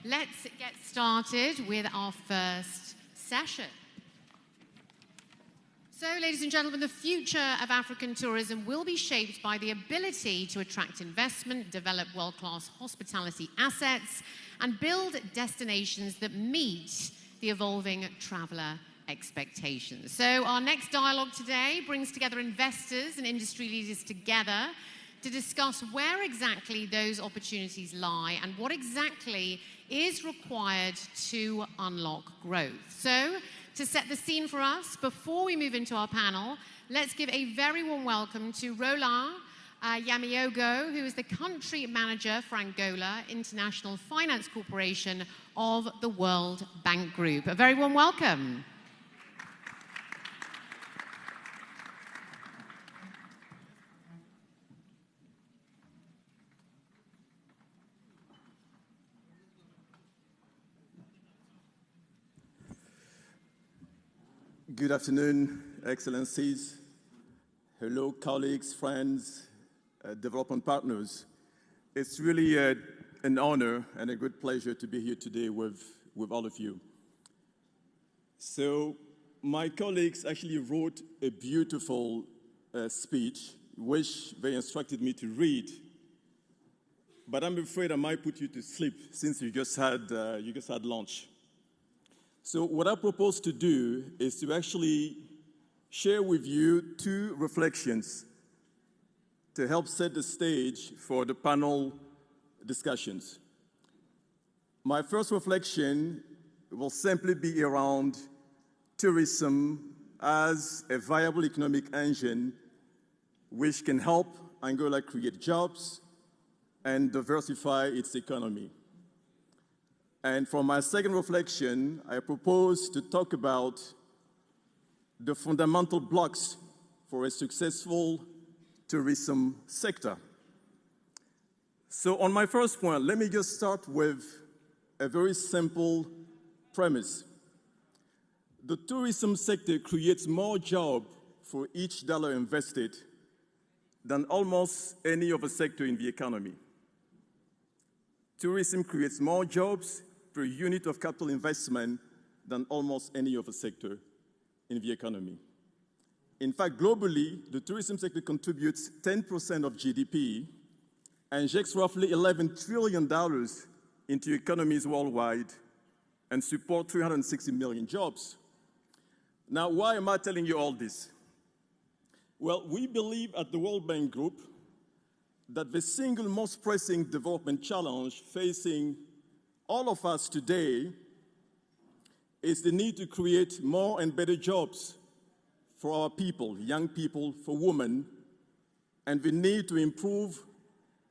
let's get started with our first session. So, ladies and gentlemen, the future of African tourism will be shaped by the ability to attract investment, develop world-class hospitality assets, and build destinations that meet the evolving traveler expectations. So our next dialogue today brings together investors and industry leaders together to discuss where exactly those opportunities lie and what exactly is required to unlock growth. So, to set the scene for us, before we move into our panel, let's give a very warm welcome to Roland Yamego, who is the country manager for Angola International Finance Corporation of the World Bank Group. A very warm welcome. Good afternoon, Excellencies. Hello, colleagues, friends, development partners. It's really an honor and a good pleasure to be here today with all of you. So, my colleagues actually wrote a beautiful speech, which they instructed me to read. But I'm afraid I might put you to sleep since you just had lunch. So what I propose to do is to actually share with you two reflections to help set the stage for the panel discussions. My first reflection will simply be around tourism as a viable economic engine which can help Angola create jobs and diversify its economy. And for my second reflection, I propose to talk about the fundamental blocks for a successful tourism sector. So on my first point, let me just start with a very simple premise. The tourism sector creates more jobs for each dollar invested than almost any other sector in the economy. Tourism creates more jobs per unit of capital investment than almost any other sector in the economy. In fact, globally, the tourism sector contributes 10% of GDP and injects roughly $11 trillion into economies worldwide and support 360 million jobs. Now, why am I telling you all this? Well, we believe at the World Bank Group that the single most pressing development challenge facing all of us today is the need to create more and better jobs for our people, young people, for women, and the need to improve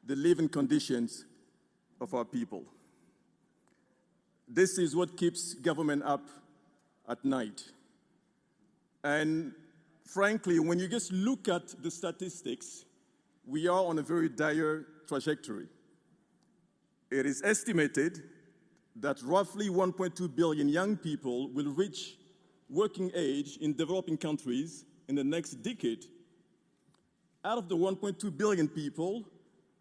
the living conditions of our people. This is what keeps government up at night. And frankly, when you just look at the statistics, we are on a very dire trajectory. It is estimated that roughly 1.2 billion young people will reach working age in developing countries in the next decade. Out of the 1.2 billion people,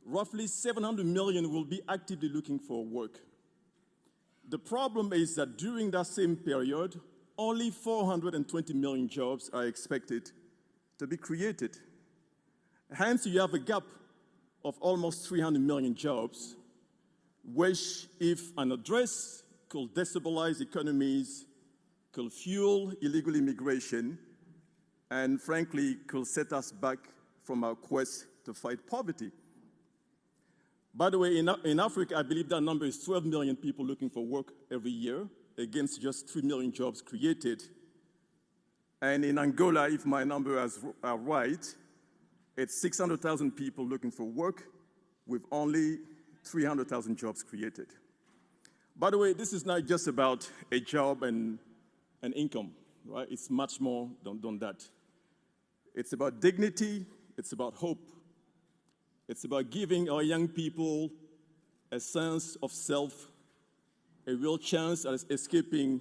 roughly 700 million will be actively looking for work. The problem is that during that same period, only 420 million jobs are expected to be created. Hence, you have a gap of almost 300 million jobs, which, if unaddressed, could destabilize economies, could fuel illegal immigration, and frankly, could set us back from our quest to fight poverty. By the way, in Africa, I believe that number is 12 million people looking for work every year against just 3 million jobs created. And in Angola, if my numbers are right, it's 600,000 people looking for work with only 300,000 jobs created. By the way, this is not just about a job and income, right? It's much more than that. It's about dignity, it's about hope. It's about giving our young people a sense of self, a real chance at escaping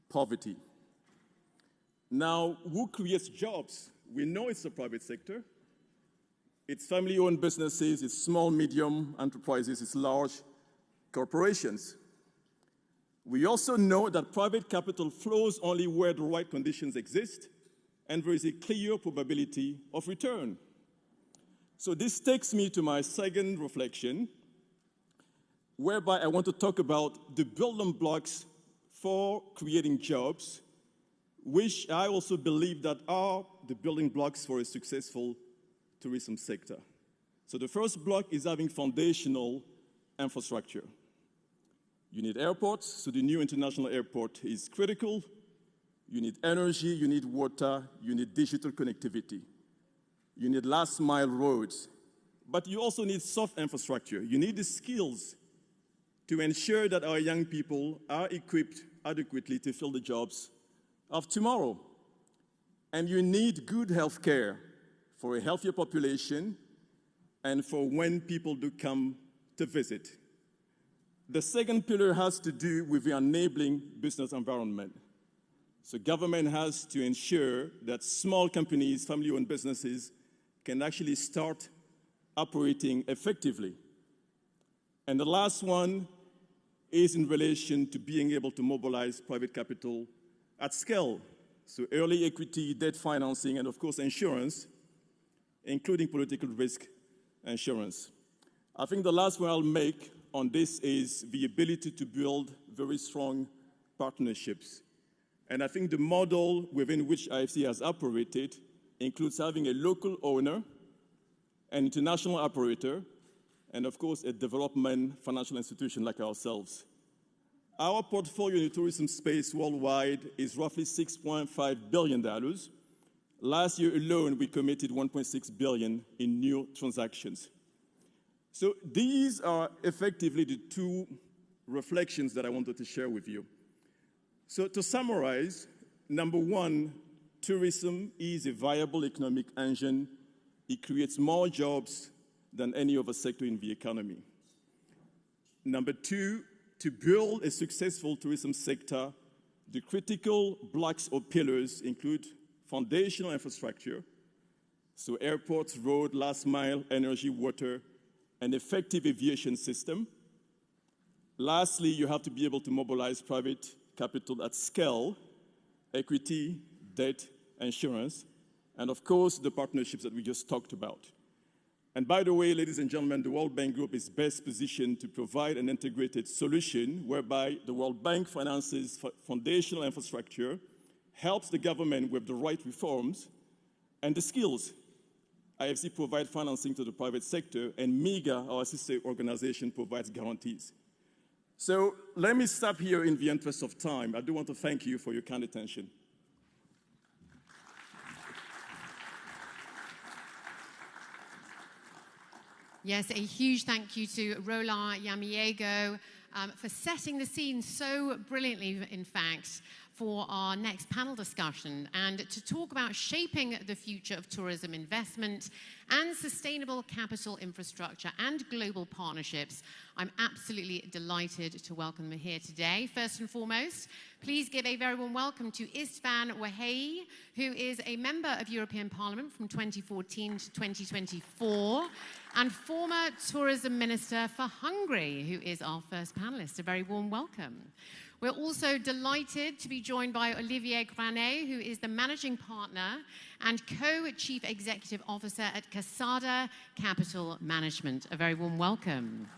poverty. Now, who creates jobs? We know it's the private sector. It's family-owned businesses, it's small, medium enterprises, it's large corporations. We also know that private capital flows only where the right conditions exist and there is a clear probability of return. So this takes me to my second reflection, whereby I want to talk about the building blocks for creating jobs, which I also believe that are the building blocks for a successful tourism sector. So the first block is having foundational infrastructure. You need airports, so the new international airport is critical. You need energy, you need water, you need digital connectivity. You need last mile roads, but you also need soft infrastructure. You need the skills to ensure that our young people are equipped adequately to fill the jobs of tomorrow. And you need good health care for a healthier population and for when people do come to visit. The second pillar has to do with the enabling business environment. So government has to ensure that small companies, family-owned businesses, can actually start operating effectively. And the last one is in relation to being able to mobilize private capital at scale. So early equity, debt financing, and of course insurance, including political risk insurance. I think the last one I'll make on this is the ability to build very strong partnerships. And I think the model within which IFC has operated includes having a local owner, an international operator, and of course a development financial institution like ourselves. Our portfolio in the tourism space worldwide is roughly $6.5 billion. Last year alone, we committed $1.6 billion in new transactions. So these are effectively the two reflections that I wanted to share with you. So to summarize, number one, tourism is a viable economic engine. It creates more jobs than any other sector in the economy. Number two, to build a successful tourism sector, the critical blocks or pillars include foundational infrastructure, so airports, road, last mile, energy, water, an effective aviation system. Lastly, you have to be able to mobilize private capital at scale, equity, debt, insurance, and of course, the partnerships that we just talked about. And by the way, ladies and gentlemen, the World Bank Group is best positioned to provide an integrated solution whereby the World Bank finances foundational infrastructure, helps the government with the right reforms and the skills. IFC provides financing to the private sector, and MEGA, our sister organization, provides guarantees. So let me stop here in the interest of time. I do want to thank you for your kind attention. Yes, a huge thank you to Roland, Yamego, for setting the scene so brilliantly, in fact, for our next panel discussion and to talk about shaping the future of tourism investment and sustainable capital infrastructure and global partnerships. I'm absolutely delighted to welcome them here today. First and foremost, please give a very warm welcome to István, Ujhelyi, who is a member of European Parliament from 2014 to 2024 and former tourism minister for Hungary, who is our first panelist. A very warm welcome. We're also delighted to be joined by Olivier Granet, who is the managing partner and co-chief executive officer at KASADA Capital Management. A very warm welcome.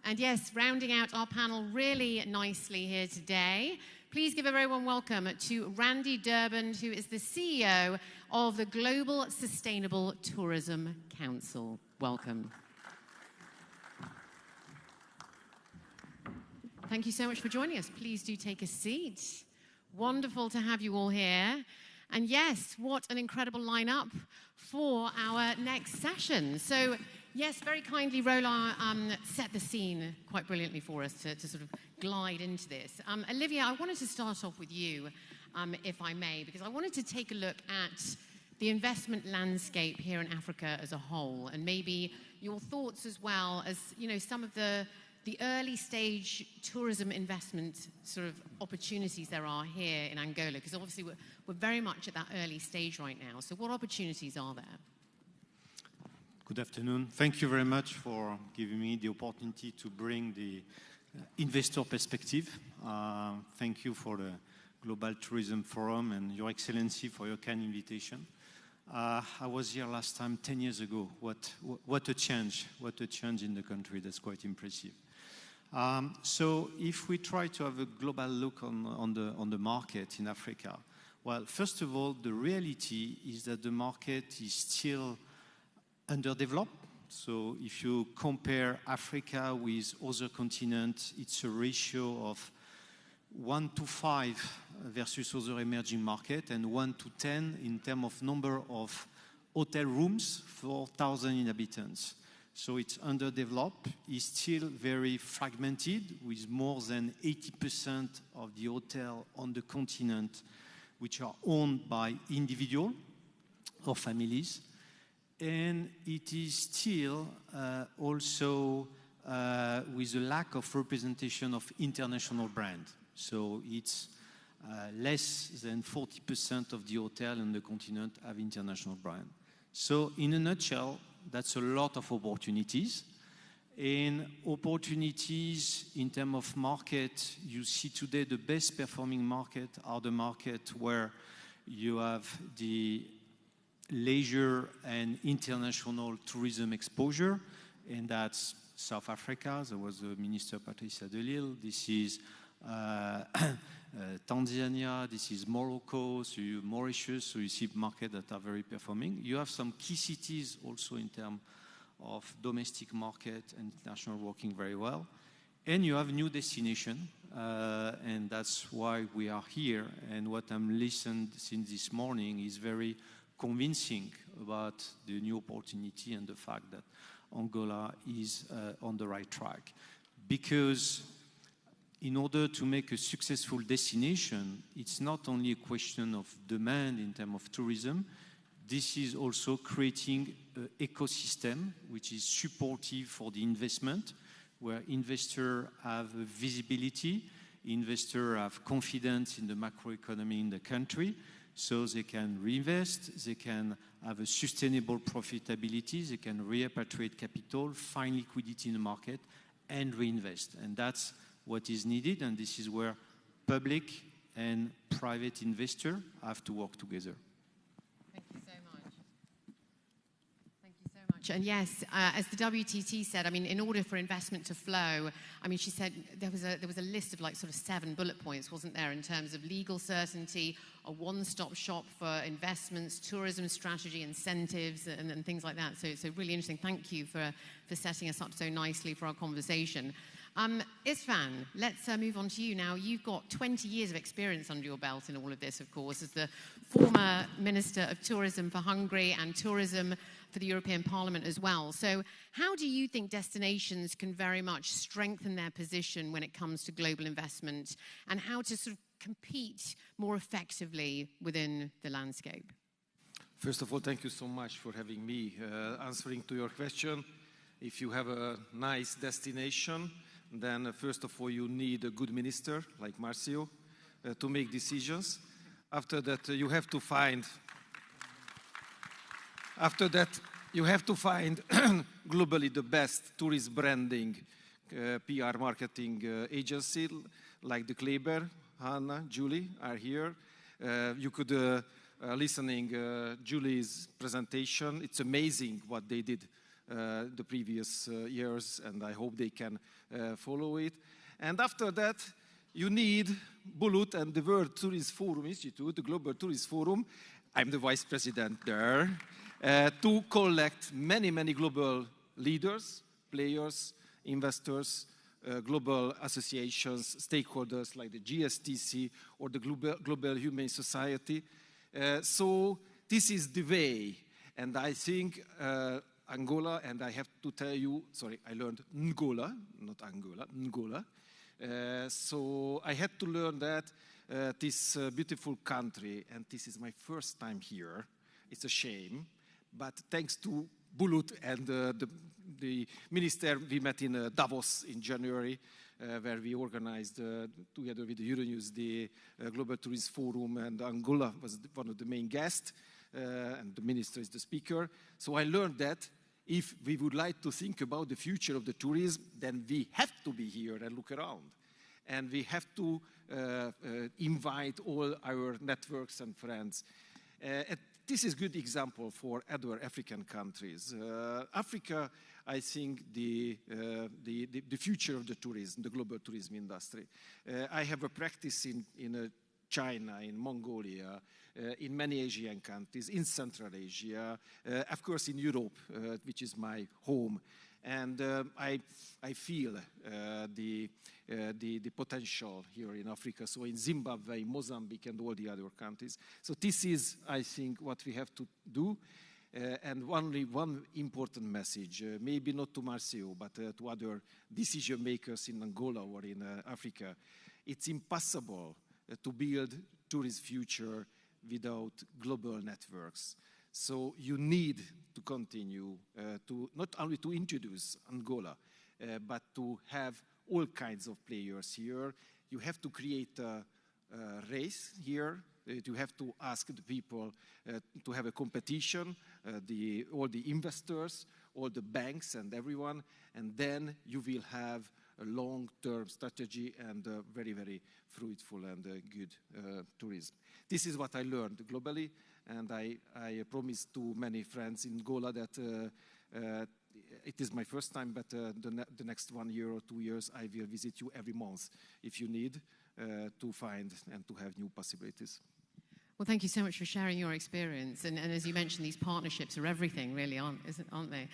And yes, rounding out our panel really nicely here today, please give a very warm welcome to Randy Durband, who is the CEO of the Global Sustainable Tourism Council. Welcome. Thank you so much for joining us. Please do take a seat. Wonderful to have you all here. And yes, what an incredible lineup for our next session. So yes, very kindly, Roland set the scene quite brilliantly for us to sort of glide into this. Olivier, I wanted to start off with you, if I may, because I wanted to take a look at the investment landscape here in Africa as a whole, and maybe your thoughts as well as, you know, some of the early stage tourism investment sort of opportunities there are here in Angola, because obviously we're very much at that early stage right now. So what opportunities are there? Good afternoon. Thank you very much for giving me the opportunity to bring the investor perspective. Thank you for the Global Tourism Forum and Your Excellency for your kind invitation. I was here last time 10 years ago. What a change in the country. That's quite impressive. So if we try to have a global look on the market in Africa, well, first of all, the reality is that the market is still underdeveloped. So if you compare Africa with other continents, it's a ratio of 1 to 5 versus other emerging market, and 1 to 10 in terms of number of hotel rooms for 1,000 inhabitants. So it's underdeveloped. It's still very fragmented, with more than 80% of the hotel on the continent which are owned by individuals or families. And it is still also with a lack of representation of international brand. So it's less than 40% of the hotel on the continent have international brand. So in a nutshell, that's a lot of opportunities. And opportunities in terms of market, you see today the best performing market are the market where you have the leisure and international tourism exposure, and that's South Africa. There was Minister Patricia de Lille. This is Tanzania. This is Morocco. So Mauritius. So you see markets that are very performing. You have some key cities also in terms of domestic market and international working very well. And you have new destination, and that's why we are here. And what I'm listening since this morning is very convincing about the new opportunity and the fact that Angola is on the right track. Because in order to make a successful destination, it's not only a question of demand in terms of tourism. This is also creating an ecosystem which is supportive for the investment, where investors have visibility, investors have confidence in the macroeconomy in the country, so they can reinvest, they can have a sustainable profitability, they can repatriate capital, find liquidity in the market, and reinvest. And that's what is needed, and this is where public and private investors have to work together. And yes, as the WTT said, I mean, in order for investment to flow, I mean, she said there was a list of like sort of 7 bullet points, wasn't there, in terms of legal certainty, a one-stop shop for investments, tourism strategy, incentives, and things like that. So really interesting. Thank you for setting us up so nicely for our conversation. István, let's move on to you now. You've got 20 years of experience under your belt in all of this, of course, as the former Minister of Tourism for Hungary and Tourism for the European Parliament as well. So how do you think destinations can very much strengthen their position when it comes to global investment, and how to sort of compete more effectively within the landscape? First of all, thank you so much for having me. Answering to your question, if you have a nice destination, then first of all, you need a good minister like Marcio to make decisions. After that, you have to find globally the best tourist branding PR marketing agency like the Kleber, Hannah, Julie are here. You could listening Julie's presentation. It's amazing what they did the previous years, and I hope they can follow it. And after that, you need Bulut and the World Tourist Forum Institute, the Global Tourist Forum. I'm the vice president there, to collect many, many global leaders, players, investors, global associations, stakeholders like the GSTC or the Global Humane Society. So this is the way, and I think Angola, and I have to tell you, sorry, I learned Ngola, not Angola, Ngola. So I had to learn that this beautiful country, and this is my first time here. It's a shame, but thanks to Bulut and the minister, we met in Davos in January, where we organized together with the Euronews the Global Tourist Forum, and Angola was one of the main guests, and the minister is the speaker. So I learned that if we would like to think about the future of the tourism, then we have to be here and look around. And we have to invite all our networks and friends. This is a good example for other African countries. Africa, I think, the future of the tourism, the global tourism industry. I have a practice in China, in Mongolia, in many Asian countries, in Central Asia, of course in Europe, which is my home. And I feel the potential here in Africa, so in Zimbabwe, Mozambique, and all the other countries. So this is, I think, what we have to do. And only one important message, maybe not to Marceo, but to other decision makers in Angola or in Africa. It's impossible to build tourist future without global networks. So you need to continue to not only to introduce Angola, but to have all kinds of players here. You have to create a race here. You have to ask the people to have a competition, all the investors, all the banks and everyone, and then you will have a long-term strategy and very, very fruitful and good tourism. This is what I learned globally, and I promised to many friends in Angola that it is my first time, but the next 1 year or 2 years, I will visit you every month if you need to find and to have new possibilities. Well, thank you so much for sharing your experience. And as you mentioned, these partnerships are everything, really, aren't they?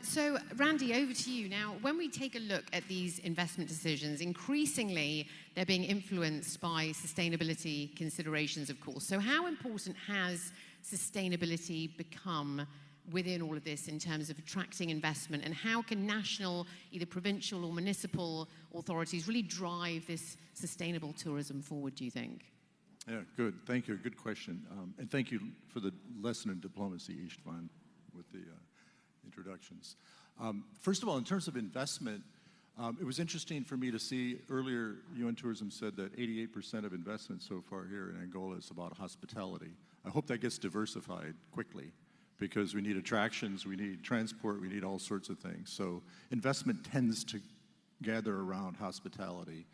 So, Randy, over to you. Now, when we take a look at these investment decisions, increasingly they're being influenced by sustainability considerations, of course. So how important has sustainability become within all of this in terms of attracting investment? And how can national, either provincial or municipal authorities really drive this sustainable tourism forward, do you think? Yeah, good. Thank you. Good question. And thank you for the lesson in diplomacy, István, with the introductions. First of all, in terms of investment, it was interesting for me to see earlier UN Tourism said that 88% of investment so far here in Angola is about hospitality. I hope that gets diversified quickly because we need attractions, we need transport, we need all sorts of things. So investment tends to gather around hospitality.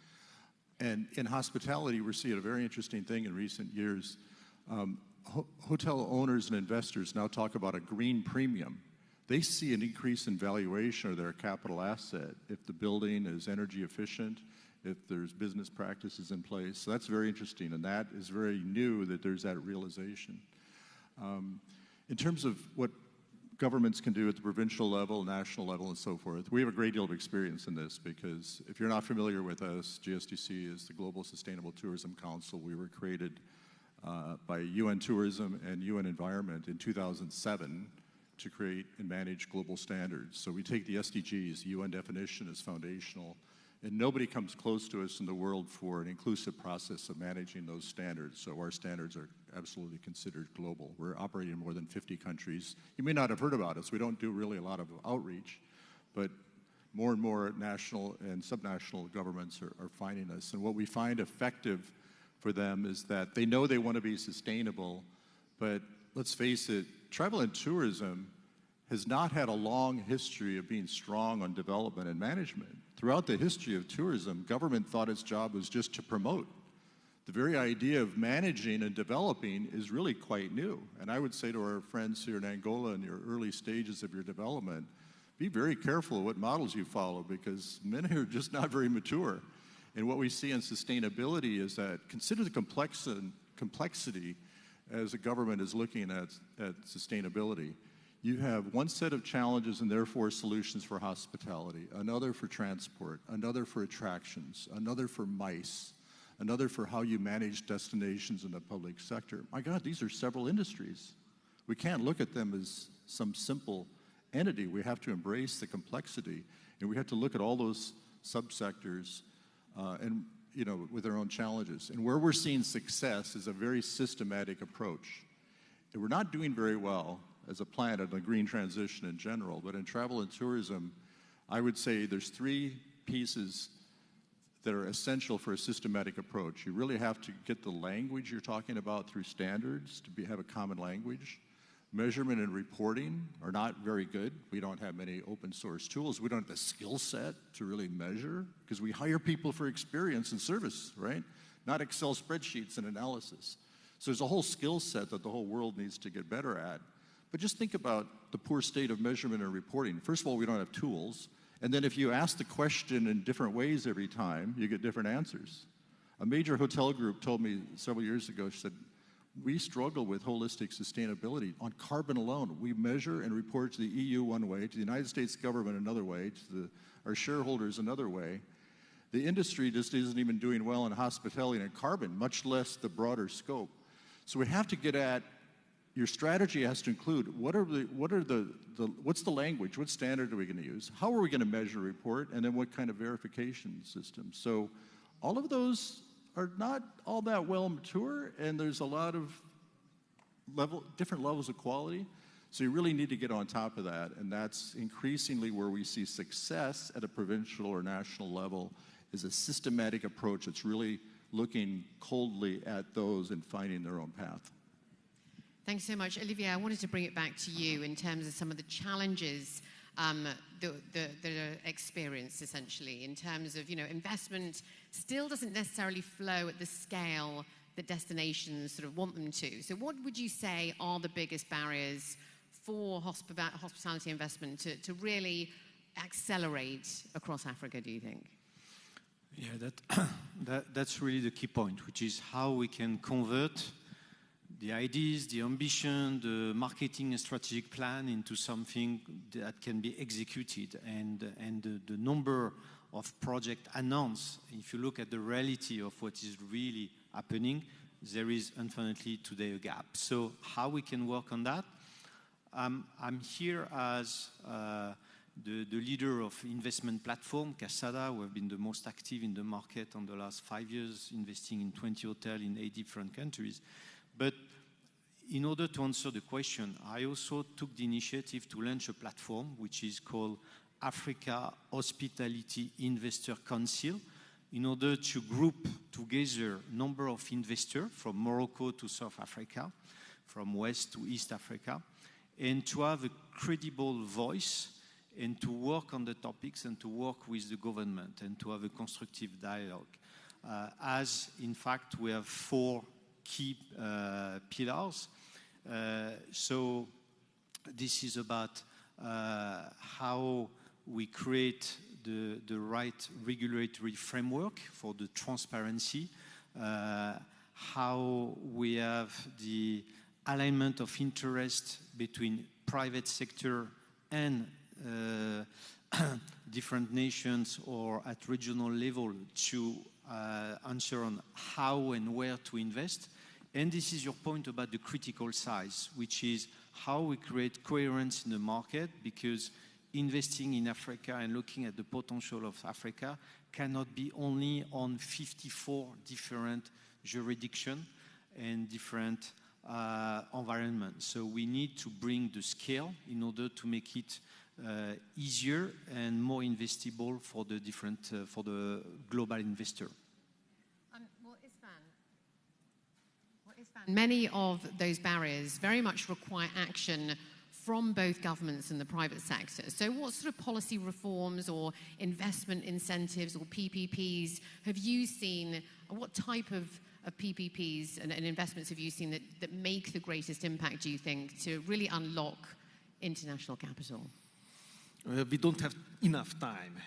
And in hospitality, we're seeing a very interesting thing in recent years. Hotel owners and investors now talk about a green premium. They see an increase in valuation of their capital asset if the building is energy efficient, if there's business practices in place. So that's very interesting, and that is very new that there's that realization. In terms of what governments can do at the provincial level, national level, and so forth. We have a great deal of experience in this because if you're not familiar with us, GSTC is the Global Sustainable Tourism Council. We were created by UN Tourism and UN Environment in 2007 to create and manage global standards. So we take the SDGs, UN definition is foundational, and nobody comes close to us in the world for an inclusive process of managing those standards. So our standards are absolutely considered global. We're operating in more than 50 countries. You may not have heard about us. We don't do really a lot of outreach, but more and more national and subnational governments are finding us. And what we find effective for them is that they know they want to be sustainable, but let's face it, travel and tourism has not had a long history of being strong on development and management. Throughout the history of tourism, government thought its job was just to promote. The very idea of managing and developing is really quite new. And I would say to our friends here in Angola in your early stages of your development, be very careful what models you follow because many are just not very mature. And what we see in sustainability is that consider the complexity as a government is looking at sustainability. You have one set of challenges and therefore solutions for hospitality, another for transport, another for attractions, another for MICE, another for how you manage destinations in the public sector. My God, these are several industries. We can't look at them as some simple entity. We have to embrace the complexity, and we have to look at all those subsectors and with their own challenges. And where we're seeing success is a very systematic approach. And we're not doing very well as a planet on the green transition in general, but in travel and tourism, I would say there's 3 pieces that are essential for a systematic approach. You really have to get the language you're talking about through standards to have a common language. Measurement and reporting are not very good. We don't have many open source tools. We don't have the skill set to really measure because we hire people for experience and service, right? Not Excel spreadsheets and analysis. So there's a whole skill set that the whole world needs to get better at. But just think about the poor state of measurement and reporting. First of all, we don't have tools. And then if you ask the question in different ways every time, you get different answers. A major hotel group told me several years ago, she said, we struggle with holistic sustainability. On carbon alone, we measure and report to the EU one way, to the United States government another way, to our shareholders another way. The industry just isn't even doing well in hospitality and carbon, much less the broader scope. So we have to get at, your strategy has to include what's the language, what standard are we going to use, how are we going to measure, report, and then what kind of verification system. So all of those are not all that well mature, and there's a lot of different levels of quality. So you really need to get on top of that, and that's increasingly where we see success at a provincial or national level is a systematic approach that's really looking coldly at those and finding their own path. Thanks so much. Olivier, I wanted to bring it back to you in terms of some of the challenges that are experienced, essentially, in terms of, investment still doesn't necessarily flow at the scale that destinations sort of want them to. So what would you say are the biggest barriers for hospitality investment to really accelerate across Africa, do you think? Yeah, that's really the key point, which is how we can convert the ideas, the ambition, the marketing and strategic plan into something that can be executed. And the number of projects announced, if you look at the reality of what is really happening, there is unfortunately today a gap. So how we can work on that? I'm here as the leader of investment platform, KASADA. We've been the most active in the market on the last 5 years, investing in 20 hotels in 8 different countries. But in order to answer the question, I also took the initiative to launch a platform which is called Africa Hospitality Investor Council, in order to group together a number of investors from Morocco to South Africa, from West to East Africa, and to have a credible voice and to work on the topics and to work with the government and to have a constructive dialogue. As in fact we have 4 key pillars. So this is about how we create the right regulatory framework for the transparency, how we have the alignment of interest between private sector and different nations or at regional level to answer on how and where to invest. And this is your point about the critical size, which is how we create coherence in the market, because investing in Africa and looking at the potential of Africa cannot be only on 54 different jurisdictions and different environments. So we need to bring the scale in order to make it easier and more investable for the different for the global investor. István, many of those barriers very much require action from both governments and the private sector. So what sort of policy reforms or investment incentives or PPPs have you seen? What type of PPPs and investments have you seen that make the greatest impact, do you think, to really unlock international capital? We don't have enough time,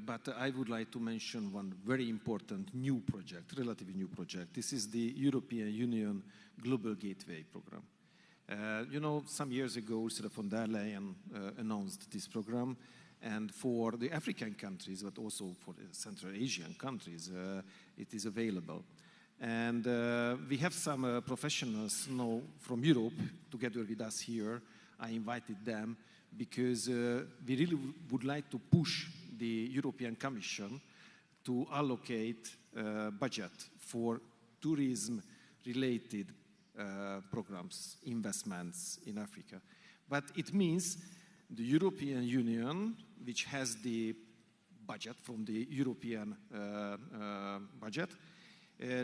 but I would like to mention one very important new project, relatively new project. This is the European Union Global Gateway Program. Some years ago, Ursula von der Leyen announced this program, and for the African countries, but also for the Central Asian countries, it is available. And we have some professionals now from Europe together with us here. I invited them because we really would like to push the European Commission to allocate budget for tourism-related programs, investments in Africa. But it means the European Union, which has the budget from the European budget,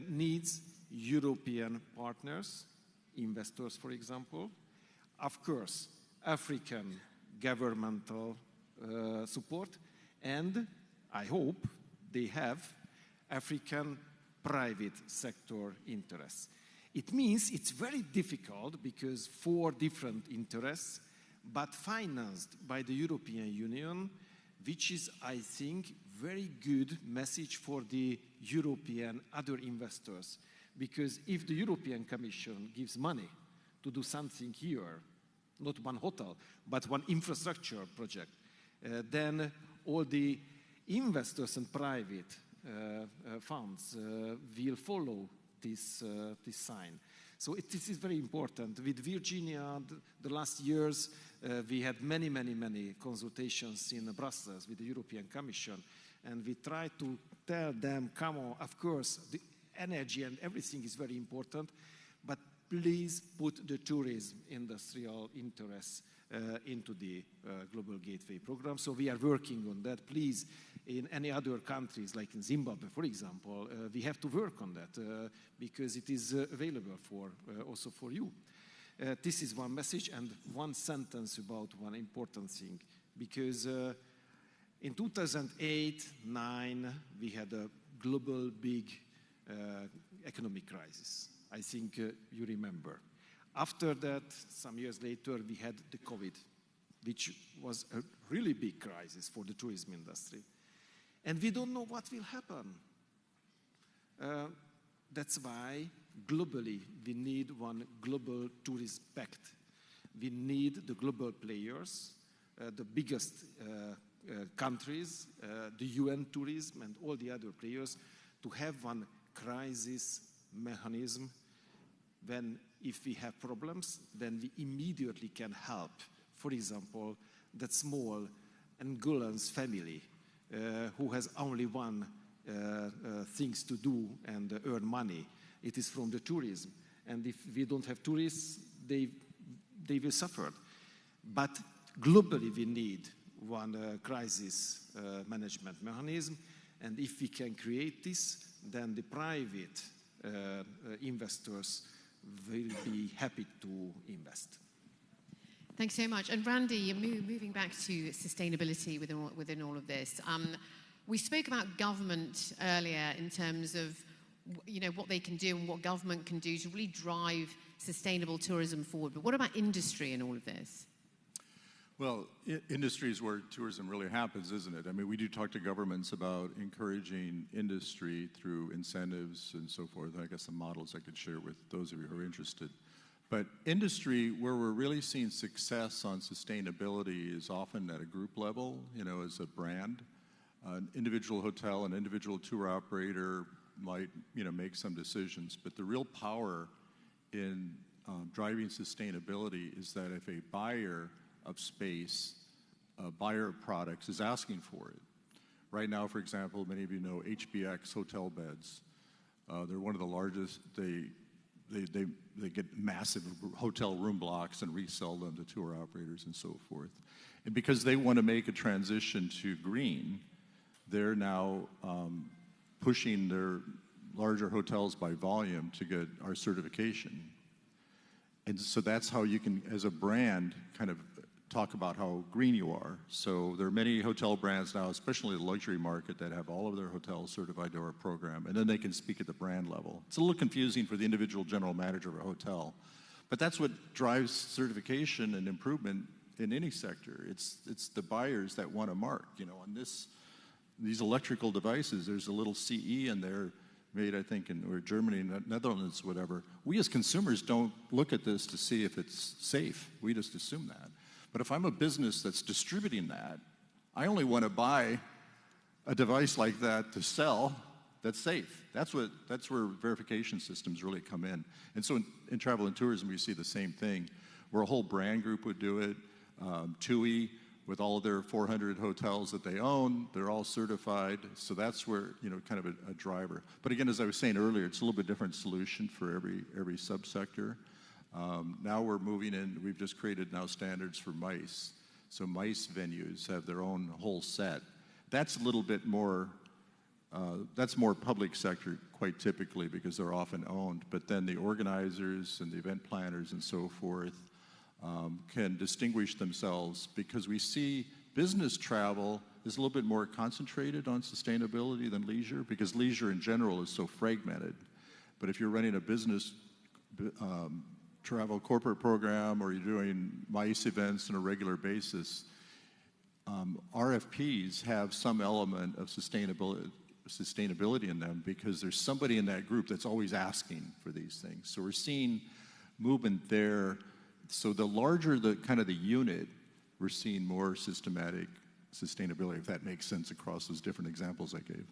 needs European partners, investors, for example, of course, African governmental support, and I hope they have African private sector interests. It means it's very difficult because 4 different interests, but financed by the European Union, which is, I think, very good message for the European other investors. Because if the European Commission gives money to do something here, not one hotel, but one infrastructure project, then all the investors and private funds will follow this sign. So this is very important. With Virginia, the last years, we had many consultations in Brussels with the European Commission, and we tried to tell them, come on, of course, the energy and everything is very important, but please put the tourism industrial interests into the Global Gateway program. So we are working on that. Please, in any other countries, like in Zimbabwe, for example, we have to work on that because it is available for also for you. This is one message, and one sentence about one important thing, because in 2008-9, we had a global big economic crisis. I think you remember. After that, some years later, we had the COVID, which was a really big crisis for the tourism industry. And we don't know what will happen. That's why, globally, we need one global tourism pact. We need the global players, the biggest countries, the UN tourism, and all the other players, to have one crisis mechanism when, if we have problems, then we immediately can help. For example, that small Angolan family who has only one things to do and earn money. It is from the tourism. And if we don't have tourists, they will suffer. But globally, we need one crisis management mechanism. And if we can create this, then the private investors will be happy to invest. Thanks so much. And Randy, moving back to sustainability within all of this, we spoke about government earlier in terms of what they can do and what government can do to really drive sustainable tourism forward. But what about industry in all of this? Well, industry is where tourism really happens, isn't it? I mean, we do talk to governments about encouraging industry through incentives and so forth. I guess some models I could share with those of you who are interested. But industry, where we're really seeing success on sustainability, is often at a group level, as a brand. An individual hotel, an individual tour operator might, make some decisions. But the real power in driving sustainability is that if a buyer of space, a buyer of products is asking for it. Right now, for example, many of you know HBX hotel beds. They're one of the largest. They get massive hotel room blocks and resell them to tour operators and so forth. And because they want to make a transition to green, they're now pushing their larger hotels by volume to get our certification. And so that's how you can, as a brand, kind of talk about how green you are. So there are many hotel brands now, especially the luxury market, that have all of their hotels certified to our program, and then they can speak at the brand level. It's a little confusing for the individual general manager of a hotel, but that's what drives certification and improvement in any sector. It's the buyers that want to mark. On these electrical devices, there's a little CE in there made, I think, in Germany, Netherlands, whatever. We as consumers don't look at this to see if it's safe. We just assume that. But if I'm a business that's distributing that, I only want to buy a device like that to sell that's safe. That's where verification systems really come in. And so in travel and tourism, we see the same thing, where a whole brand group would do it. TUI, with all of their 400 hotels that they own, they're all certified. So that's where, kind of a driver. But again, as I was saying earlier, it's a little bit different solution for every subsector. Now we're moving in, we've just created now standards for MICE. So MICE venues have their own whole set. That's a little bit more, that's more public sector quite typically because they're often owned. But then the organizers and the event planners and so forth, can distinguish themselves, because we see business travel is a little bit more concentrated on sustainability than leisure, because leisure in general is so fragmented. But if you're running a business travel corporate program, or you're doing MICE events on a regular basis, RFPs have some element of sustainability in them, because there's somebody in that group that's always asking for these things. So we're seeing movement there. So the larger the kind of the unit, we're seeing more systematic sustainability, if that makes sense, across those different examples I gave.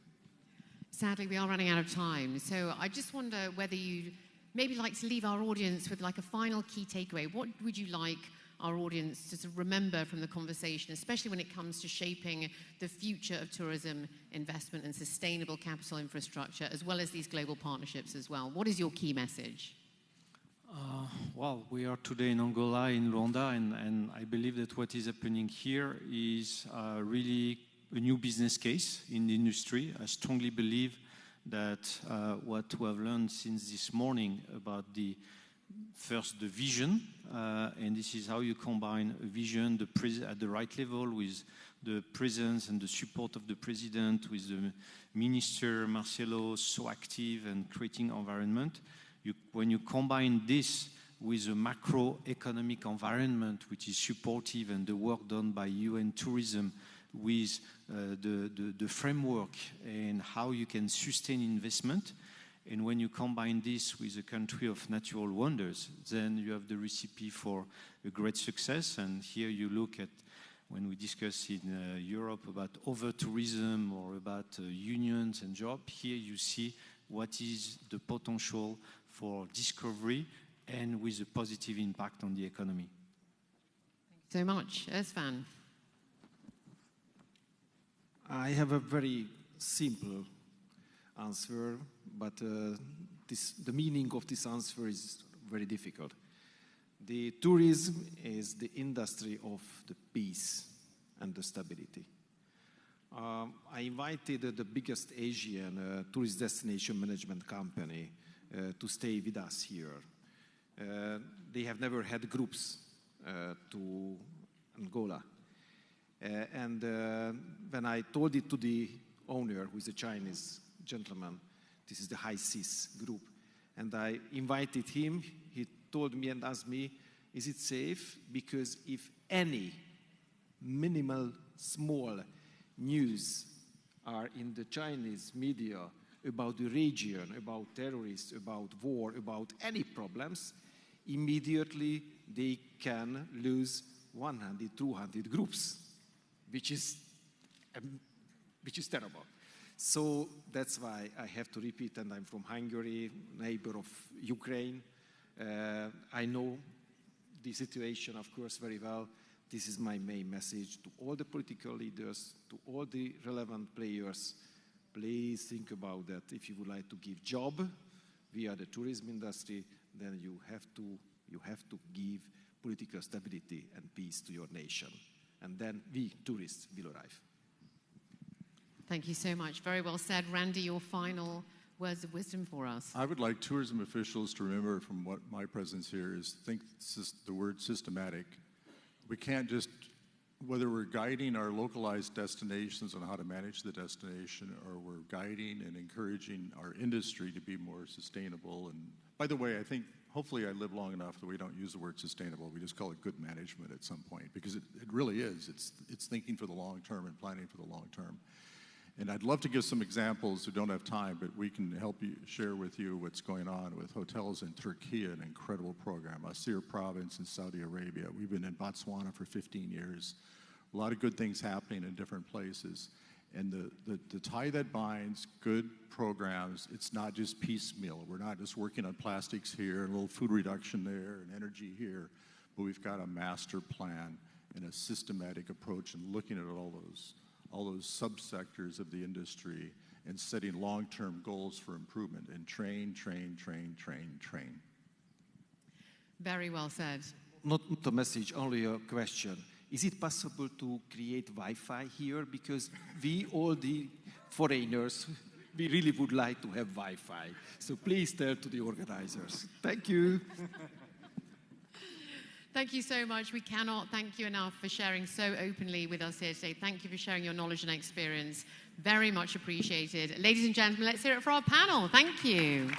Sadly, we are running out of time. So I just wonder whether you maybe like to leave our audience with like a final key takeaway. What would you like our audience to sort of remember from the conversation, especially when it comes to shaping the future of tourism investment and sustainable capital infrastructure, as well as these global partnerships as well? What is your key message? Well, we are today in Angola, in Luanda, and I believe that what is happening here is really a new business case in the industry. I strongly believe that what we have learned since this morning about the vision, and this is how you combine a vision at the right level with the presence and the support of the president, with the minister, Marcelo, so active and creating environment. When you combine this with a macroeconomic environment which is supportive, and the work done by UN Tourism with the framework and how you can sustain investment, and when you combine this with a country of natural wonders, then you have the recipe for a great success. And here you look at, when we discuss in Europe about over-tourism or about unions and jobs, here you see what is the potential for discovery and with a positive impact on the economy. Thank you so much. István. I have a very simple answer, but the meaning of this answer is very difficult. The tourism is the industry of the peace and the stability. I invited the biggest Asian tourist destination management company to stay with us here. They have never had groups to Angola. And when I told it to the owner, who is a Chinese gentleman, this is the High Seas group, and I invited him, he told me and asked me, is it safe? Because if any minimal, small news are in the Chinese media about the region, about terrorists, about war, about any problems, immediately they can lose 100, 200 groups, which is terrible. So that's why I have to repeat, and I'm from Hungary, neighbor of Ukraine. I know the situation, of course, very well. This is my main message to all the political leaders, to all the relevant players. Please think about that. If you would like to give job via the tourism industry, then you have to give political stability and peace to your nation. And then we, tourists, will arrive. Thank you so much. Very well said. Randy, your final words of wisdom for us. I would like tourism officials to remember from what my presence here is, think the word systematic. We can't just, whether we're guiding our localized destinations on how to manage the destination, or we're guiding and encouraging our industry to be more sustainable. And by the way, I think hopefully I live long enough that we don't use the word sustainable. We just call it good management at some point, because it really is. It's thinking for the long term and planning for the long term. And I'd love to give some examples. We don't have time, but we can help you share with you what's going on with hotels in Turkey, an incredible program. Asir province in Saudi Arabia. We've been in Botswana for 15 years. A lot of good things happening in different places. And the tie that binds good programs, it's not just piecemeal. We're not just working on plastics here, and a little food reduction there, and energy here, but we've got a master plan and a systematic approach, and looking at all those subsectors of the industry and setting long-term goals for improvement, and train. Very well said. Not a message, only a question. Is it possible to create Wi-Fi here? Because we, all the foreigners, we really would like to have Wi-Fi. So please tell to the organizers. Thank you. Thank you so much. We cannot thank you enough for sharing so openly with us here today. Thank you for sharing your knowledge and experience. Very much appreciated. Ladies and gentlemen, let's hear it for our panel. Thank you.